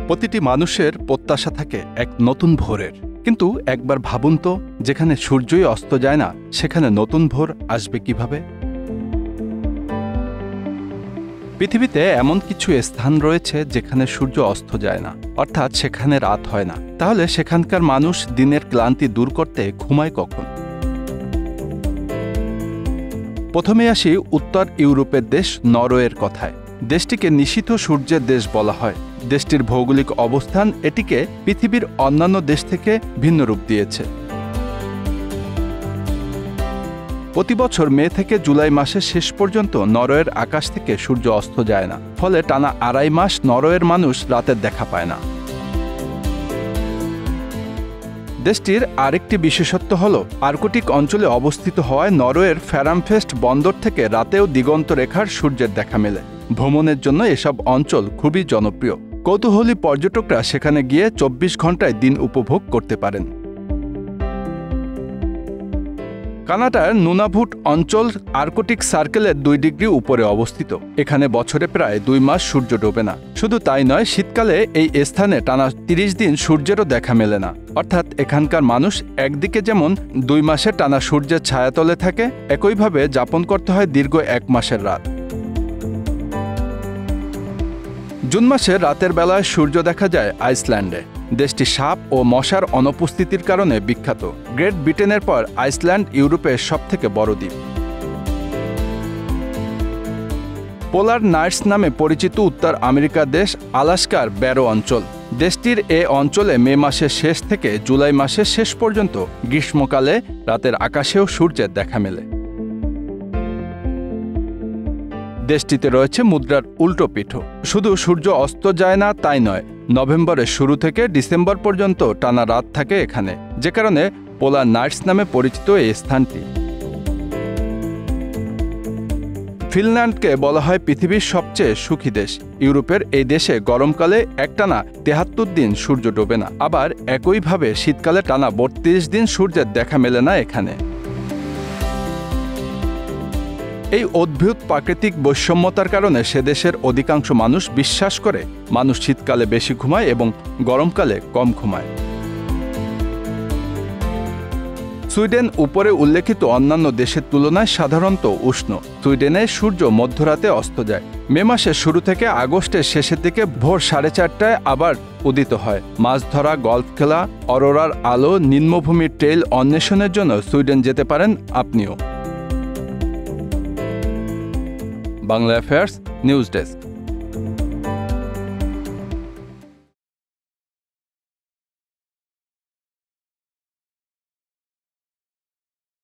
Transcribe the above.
প্রতিটি মানুষের প্রত্যাশা থাকে এক নতুন ভোরের, কিন্তু একবার ভাবুন তো, যেখানে সূর্যই অস্ত যায় না সেখানে নতুন ভোর আসবে কিভাবে? পৃথিবীতে এমন কিছু স্থান রয়েছে যেখানে সূর্য অস্ত যায় না, অর্থাৎ সেখানে রাত হয় না। তাহলে সেখানকার মানুষ দিনের ক্লান্তি দূর করতে ঘুমায় কখন? প্রথমে আসি উত্তর ইউরোপের দেশ নরওয়ের কথায়। দেশটিকে নিশীথ সূর্যের দেশ বলা হয়। দেশটির ভৌগোলিক অবস্থান এটিকে পৃথিবীর অন্যান্য দেশ থেকে ভিন্ন রূপ দিয়েছে। প্রতি বছর মে থেকে জুলাই মাসের শেষ পর্যন্ত নরওয়ের আকাশ থেকে সূর্য অস্ত যায় না, ফলে টানা 2.5 মাস নরওয়ের মানুষ রাতের দেখা পায় না। দেশটির আরেকটি বিশেষত্ব হল আর্কটিক অঞ্চলে অবস্থিত হওয়ায় নরওয়ের ফ্যারামফেস্ট বন্দর থেকে রাতেও দিগন্ত রেখার সূর্যের দেখা মেলে। ভ্রমণের জন্য এসব অঞ্চল খুবই জনপ্রিয়। কৌতূহলী পর্যটকরা সেখানে গিয়ে 24 ঘন্টায় দিন উপভোগ করতে পারেন। কানাডার নুনাভুট অঞ্চল আর্কটিক সার্কেলের 2 ডিগ্রি উপরে অবস্থিত। এখানে বছরে প্রায় 2 মাস সূর্য ডোবে না। শুধু তাই নয়, শীতকালে এই স্থানে টানা 30 দিন সূর্যেরও দেখা মেলে না। অর্থাৎ এখানকার মানুষ একদিকে যেমন 2 মাসে টানা সূর্যের ছায়াতলে থাকে, একইভাবে যাপন করতে হয় দীর্ঘ 1 মাসের রাত। জুন মাসে রাতের বেলায় সূর্য দেখা যায় আইসল্যান্ডে। দেশটি সাপ ও মশার অনুপস্থিতির কারণে বিখ্যাত। গ্রেট ব্রিটেনের পর আইসল্যান্ড ইউরোপের সবথেকে বড় দ্বীপ। পোলার নাইটস নামে পরিচিত উত্তর আমেরিকার দেশ আলাস্কার ব্যারো অঞ্চল। দেশটির এ অঞ্চলে মে মাসের শেষ থেকে জুলাই মাসের শেষ পর্যন্ত গ্রীষ্মকালে রাতের আকাশেও সূর্যের দেখা মেলে। দেশটিতে রয়েছে মুদ্রার উল্টো পিঠও। শুধু সূর্য অস্ত যায় না তাই নয়, নভেম্বরের শুরু থেকে ডিসেম্বর পর্যন্ত টানা রাত থাকে এখানে, যে কারণে পোলার নাইটস নামে পরিচিত এই স্থানটি। ফিনল্যান্ডকে বলা হয় পৃথিবীর সবচেয়ে সুখী দেশ। ইউরোপের এই দেশে গরমকালে একটানা 73 দিন সূর্য ডোবে না, আবার একইভাবে শীতকালে টানা 32 দিন সূর্যের দেখা মেলে না এখানে। এই অদ্ভুত প্রাকৃতিক বৈষম্যতার কারণে সে দেশের অধিকাংশ মানুষ বিশ্বাস করে মানুষ শীতকালে বেশি ঘুমায় এবং গরমকালে কম ঘুমায়। সুইডেন উপরে উল্লেখিত অন্যান্য দেশের তুলনায় সাধারণত উষ্ণ। সুইডেনে সূর্য মধ্যরাতে অস্ত যায়। মে মাসের শুরু থেকে আগস্টের শেষের দিকে ভোর 4:30টায় আবার উদিত হয়। মাছ ধরা, গল্ফ খেলা, অরোরার আলো, নিম্নভূমির ট্রেইল অন্বেষণের জন্য সুইডেন যেতে পারেন আপনিও। Bangla affairs news desk.